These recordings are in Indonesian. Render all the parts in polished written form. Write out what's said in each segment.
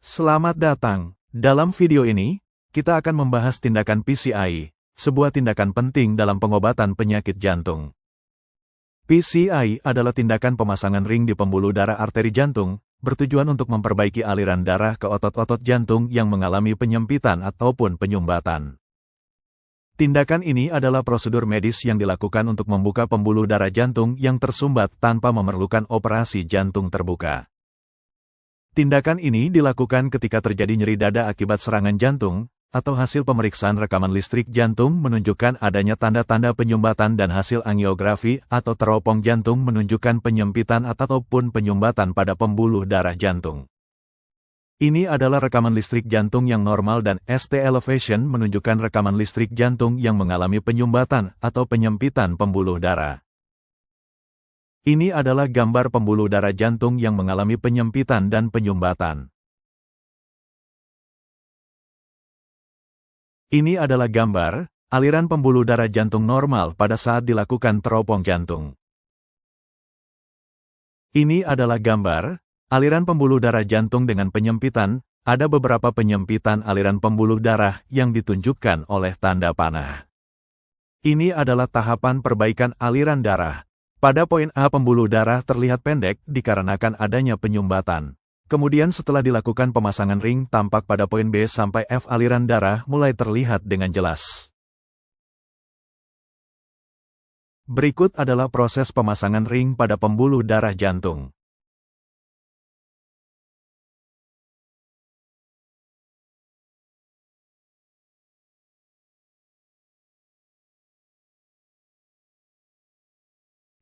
Selamat datang. Dalam video ini, kita akan membahas tindakan PCI, sebuah tindakan penting dalam pengobatan penyakit jantung. PCI adalah tindakan pemasangan ring di pembuluh darah arteri jantung, bertujuan untuk memperbaiki aliran darah ke otot-otot jantung yang mengalami penyempitan ataupun penyumbatan. Tindakan ini adalah prosedur medis yang dilakukan untuk membuka pembuluh darah jantung yang tersumbat tanpa memerlukan operasi jantung terbuka. Tindakan ini dilakukan ketika terjadi nyeri dada akibat serangan jantung, atau hasil pemeriksaan rekaman listrik jantung menunjukkan adanya tanda-tanda penyumbatan dan hasil angiografi atau teropong jantung menunjukkan penyempitan ataupun penyumbatan pada pembuluh darah jantung. Ini adalah rekaman listrik jantung yang normal dan ST elevation menunjukkan rekaman listrik jantung yang mengalami penyumbatan atau penyempitan pembuluh darah. Ini adalah gambar pembuluh darah jantung yang mengalami penyempitan dan penyumbatan. Ini adalah gambar aliran pembuluh darah jantung normal pada saat dilakukan teropong jantung. Ini adalah gambar aliran pembuluh darah jantung dengan penyempitan. Ada beberapa penyempitan aliran pembuluh darah yang ditunjukkan oleh tanda panah. Ini adalah tahapan perbaikan aliran darah. Pada poin A, pembuluh darah terlihat pendek dikarenakan adanya penyumbatan. Kemudian setelah dilakukan pemasangan ring, tampak pada poin B sampai F aliran darah mulai terlihat dengan jelas. Berikut adalah proses pemasangan ring pada pembuluh darah jantung.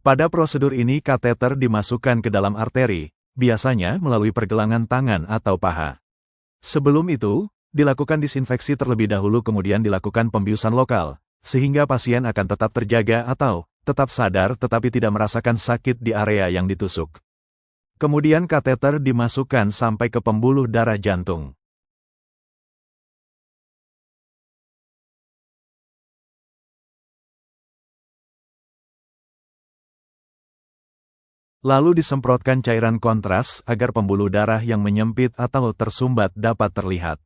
Pada prosedur ini kateter dimasukkan ke dalam arteri, biasanya melalui pergelangan tangan atau paha. Sebelum itu, dilakukan disinfeksi terlebih dahulu kemudian dilakukan pembiusan lokal, sehingga pasien akan tetap terjaga atau tetap sadar tetapi tidak merasakan sakit di area yang ditusuk. Kemudian kateter dimasukkan sampai ke pembuluh darah jantung. Lalu disemprotkan cairan kontras agar pembuluh darah yang menyempit atau tersumbat dapat terlihat.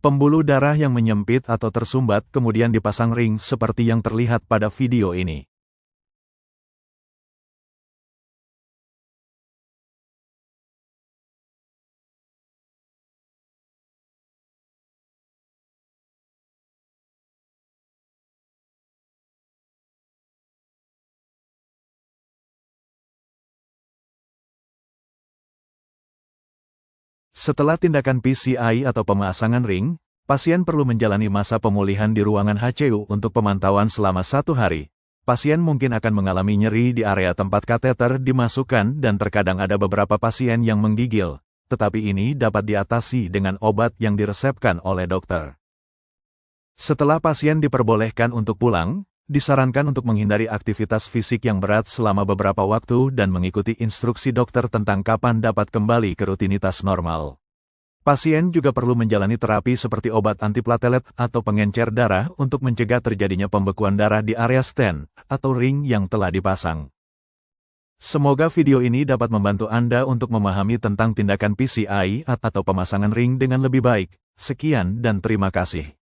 Pembuluh darah yang menyempit atau tersumbat kemudian dipasang ring seperti yang terlihat pada video ini. Setelah tindakan PCI atau pemasangan ring, pasien perlu menjalani masa pemulihan di ruangan HCU untuk pemantauan selama 1 hari. Pasien mungkin akan mengalami nyeri di area tempat kateter dimasukkan dan terkadang ada beberapa pasien yang menggigil, tetapi ini dapat diatasi dengan obat yang diresepkan oleh dokter. Setelah pasien diperbolehkan untuk pulang, disarankan untuk menghindari aktivitas fisik yang berat selama beberapa waktu dan mengikuti instruksi dokter tentang kapan dapat kembali ke rutinitas normal. Pasien juga perlu menjalani terapi seperti obat antiplatelet atau pengencer darah untuk mencegah terjadinya pembekuan darah di area stent atau ring yang telah dipasang. Semoga video ini dapat membantu Anda untuk memahami tentang tindakan PCI atau pemasangan ring dengan lebih baik. Sekian dan terima kasih.